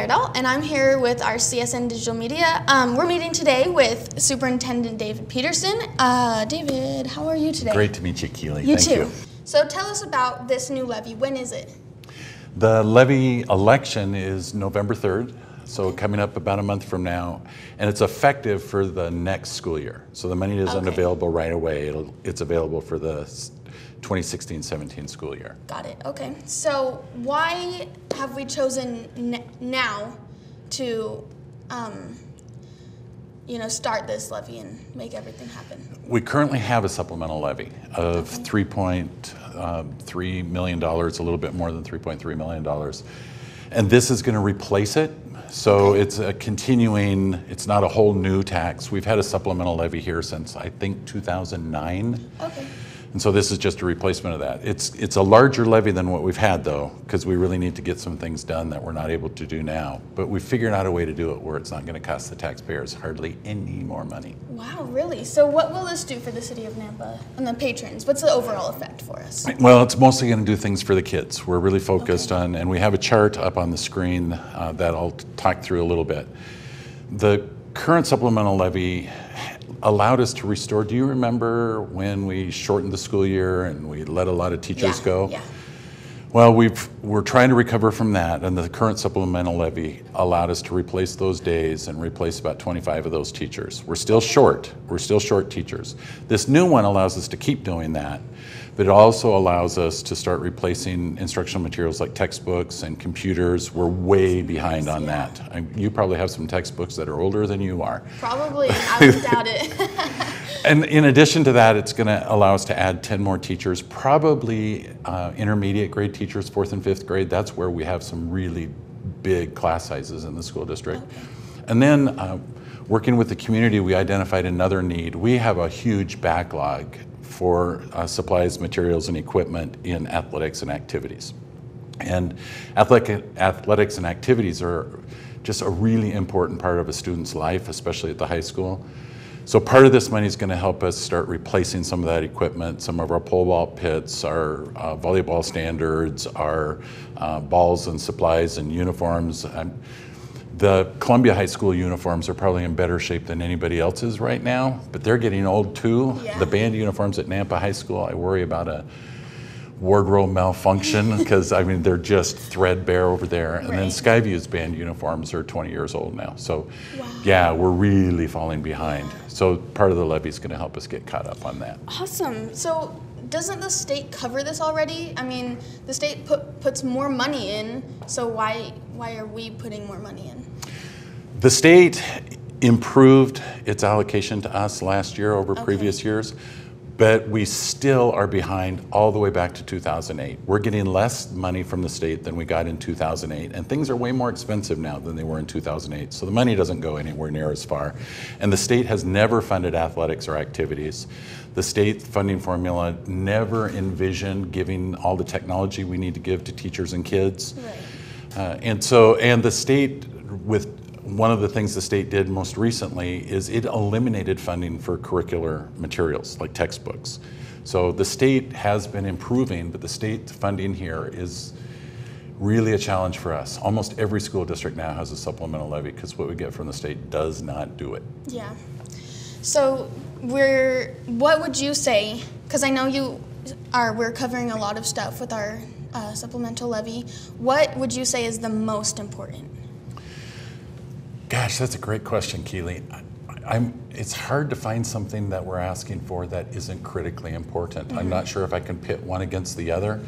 Lerdall, and I'm here with our CSN Digital Media. We're meeting today with Superintendent David Peterson. David, how are you today? Great to meet you, Keely. You Thank too. you. So tell us about this new levy. When is it? The levy election is November 3rd, so coming up about a month from now, and it's effective for the next school year. So the money isn't available right away. It's available for the 2016-17 school year. Got it. Okay. So why have we chosen now to, start this levy and make everything happen? We currently have a supplemental levy of $3.3 million, a little bit more than $3.3 million, and this is going to replace it. So it's a continuing, it's not a whole new tax. We've had a supplemental levy here since, I think, 2009. Okay. And so this is just a replacement of that. It's a larger levy than what we've had, though, because we really need to get some things done that we're not able to do now. But we figured out a way to do it where it's not going to cost the taxpayers hardly any more money. Wow, really? So what will this do for the city of Nampa and the patrons? What's the overall effect for us? Well, it's mostly going to do things for the kids. We're really focused on, and we have a chart up on the screen that I'll talk through a little bit. The current supplemental levy allowed us to restore. Do you remember when we shortened the school year and we let a lot of teachers go? Yeah. Well, we're trying to recover from that, and the current supplemental levy allowed us to replace those days and replace about 25 of those teachers. We're still short. We're still short teachers. This new one allows us to keep doing that, but it also allows us to start replacing instructional materials like textbooks and computers. We're way behind on that. You probably have some textbooks that are older than you are. Probably, I would doubt it. And in addition to that, it's going to allow us to add 10 more teachers, probably intermediate grade teachers, 4th and 5th grade. That's where we have some really big class sizes in the school district. Okay. And then working with the community, we identified another need. We have a huge backlog for supplies, materials, and equipment in athletics and activities. And athletics and activities are just a really important part of a student's life, especially at the high school. So part of this money is going to help us start replacing some of that equipment, some of our pole vault pits, our volleyball standards, our balls and supplies and uniforms. The Columbia High School uniforms are probably in better shape than anybody else's right now, but they're getting old too. Yeah. The band uniforms at Nampa High School, I worry about a wardrobe malfunction because they're just threadbare over there. And then Skyview's band uniforms are 20 years old now. So yeah, we're really falling behind. So part of the levy is going to help us get caught up on that. Awesome. So doesn't the state cover this already? The state puts more money in, so why are we putting more money in? The state improved its allocation to us last year over previous years, but we still are behind all the way back to 2008. We're getting less money from the state than we got in 2008, and things are way more expensive now than they were in 2008, so the money doesn't go anywhere near as far. And the state has never funded athletics or activities. The state funding formula never envisioned giving all the technology we need to give to teachers and kids. Right. And the state, one of the things the state did most recently is it eliminated funding for curricular materials like textbooks. So the state has been improving, but the state funding here is really a challenge for us. Almost every school district now has a supplemental levy because what we get from the state does not do it. Yeah. So what would you say, because I know we're covering a lot of stuff with our supplemental levy, what would you say is the most important? Gosh, that's a great question, Keely. It's hard to find something that we're asking for that isn't critically important. I'm not sure if I can pit one against the other.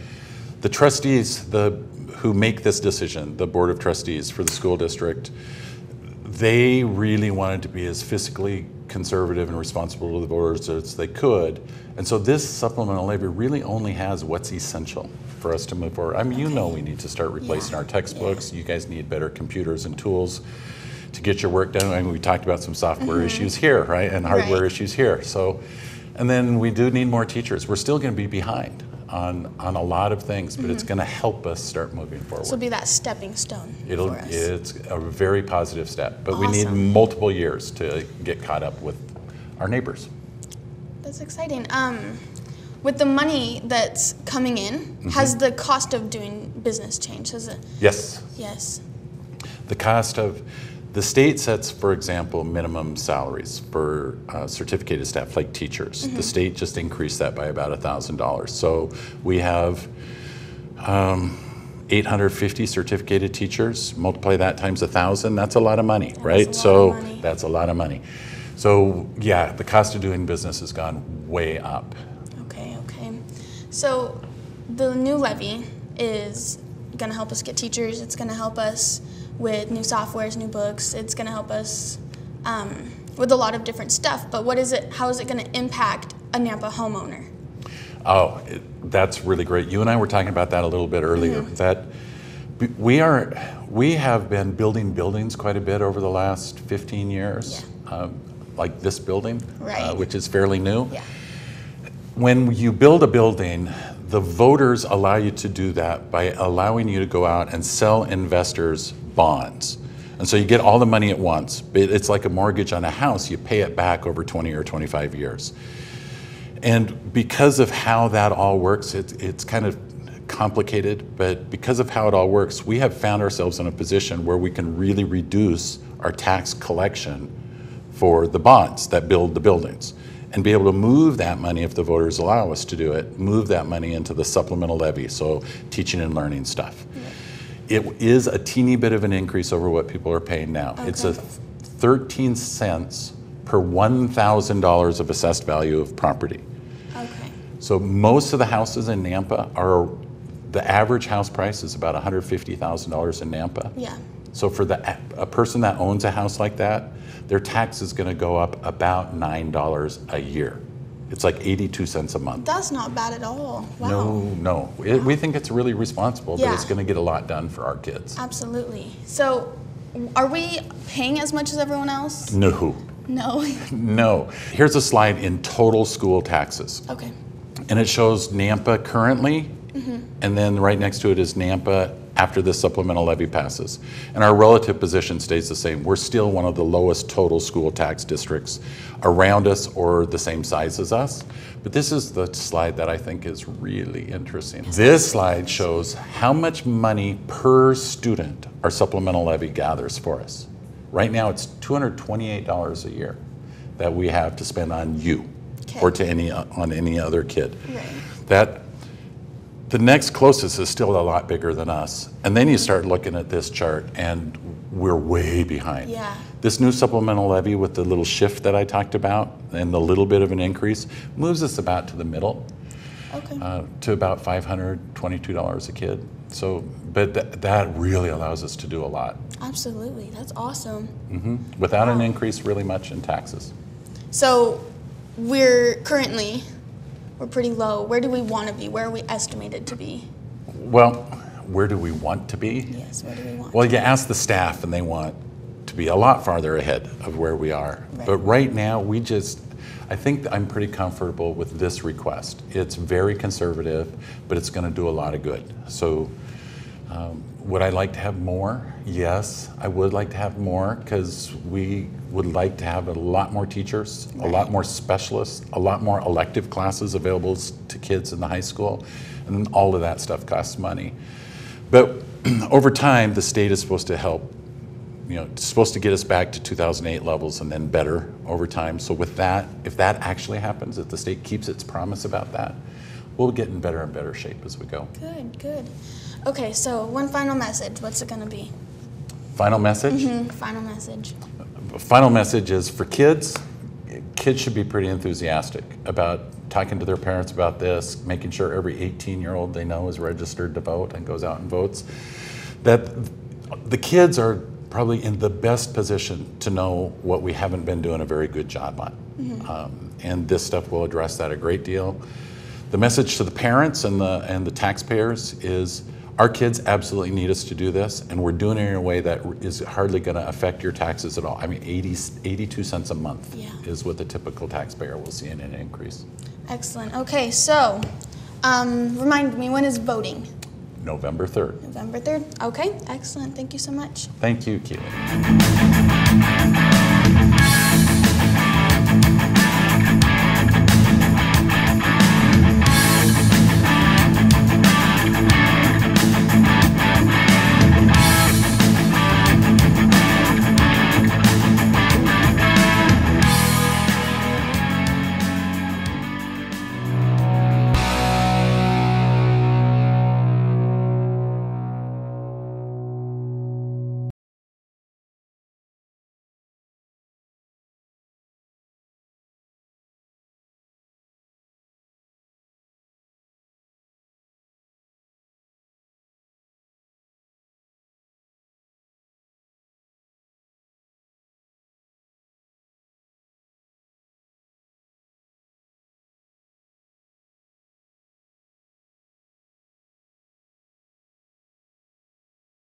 The trustees, who make this decision, the Board of Trustees for the school district, they really wanted to be as fiscally conservative and responsible to the voters as they could. And so this supplemental levy really only has what's essential for us to move forward. We need to start replacing our textbooks. You guys need better computers and tools to get your work done. We talked about some software issues here, right? And hardware issues here. So, and then we do need more teachers. We're still going to be behind on a lot of things, but it's going to help us start moving forward. So it'll be that stepping stone for us. It's a very positive step, but we need multiple years to get caught up with our neighbors. That's exciting. With the money that's coming in, has the cost of doing business changed? Has it? Yes. Yes. The cost of, the state sets, for example, minimum salaries for certificated staff, like teachers. The state just increased that by about $1,000. So we have 850 certificated teachers. Multiply that times 1,000, that's a lot of money, right? So that's a lot of money. So yeah, the cost of doing business has gone way up. Okay. So the new levy is going to help us get teachers. It's going to help us with new softwares, new books. It's going to help us with a lot of different stuff. But what is it? How is it going to impact a Nampa homeowner? Oh, that's really great. You and I were talking about that a little bit earlier. That we have been building buildings quite a bit over the last 15 years, like this building, which is fairly new. Yeah. When you build a building, the voters allow you to do that by allowing you to go out and sell investors bonds. And so you get all the money at once. It's like a mortgage on a house. You pay it back over 20 or 25 years. And because of how that all works, it's kind of complicated, but because of how it all works, we have found ourselves in a position where we can really reduce our tax collection for the bonds that build the buildings, and be able to move that money, if the voters allow us to do it, move that money into the supplemental levy, so teaching and learning stuff. It is a teeny bit of an increase over what people are paying now. Okay. It's a 13 cents per $1,000 of assessed value of property. Okay. So most of the houses in Nampa are, the average house price is about $150,000 in Nampa. Yeah. So for a person that owns a house like that, their tax is going to go up about $9 a year. It's like 82 cents a month. That's not bad at all. Wow. No. We think it's really responsible, but it's going to get a lot done for our kids. Absolutely. So are we paying as much as everyone else? No. No. Here's a slide in total school taxes. Okay. And it shows Nampa currently, and then right next to it is Nampa after the supplemental levy passes. And our relative position stays the same. We're still one of the lowest total school tax districts around us or the same size as us. But this is the slide that I think is really interesting. This slide shows how much money per student our supplemental levy gathers for us. Right now it's $228 a year that we have to spend on you or on any other kid. Right. The next closest is still a lot bigger than us. And then you start looking at this chart and we're way behind. Yeah. This new supplemental levy with the little shift that I talked about and the little bit of an increase moves us about to the middle, to about $522 a kid. So, but that really allows us to do a lot. Absolutely, that's awesome. Without an increase really much in taxes. So we're pretty low. Where do we want to be? Where are we estimated to be? Well, where do we want to be? Yes, where do we want Well, you ask the staff and they want to be a lot farther ahead of where we are. Right. But right now, I think I'm pretty comfortable with this request. It's very conservative, but it's going to do a lot of good. So would I like to have more? Yes, I would like to have more, because we would like to have a lot more teachers, a lot more specialists, a lot more elective classes available to kids in the high school, and all of that stuff costs money. But over time, the state is supposed to help, it's supposed to get us back to 2008 levels and then better over time. So with that, if that actually happens, if the state keeps its promise about that, we'll get in better and better shape as we go. Good. Okay, so one final message. What's it going to be? Final message? Final message. Final message is for kids. Kids should be pretty enthusiastic about talking to their parents about this, making sure every 18-year-old they know is registered to vote and goes out and votes. That the kids are probably in the best position to know what we haven't been doing a very good job on. And this stuff will address that a great deal. The message to the parents and the taxpayers is our kids absolutely need us to do this, and we're doing it in a way that is hardly going to affect your taxes at all. I mean, 82 cents a month is what the typical taxpayer will see in an increase. Excellent. Okay, so remind me, when is voting? November 3rd. November 3rd. Okay, excellent. Thank you so much. Thank you, Keely.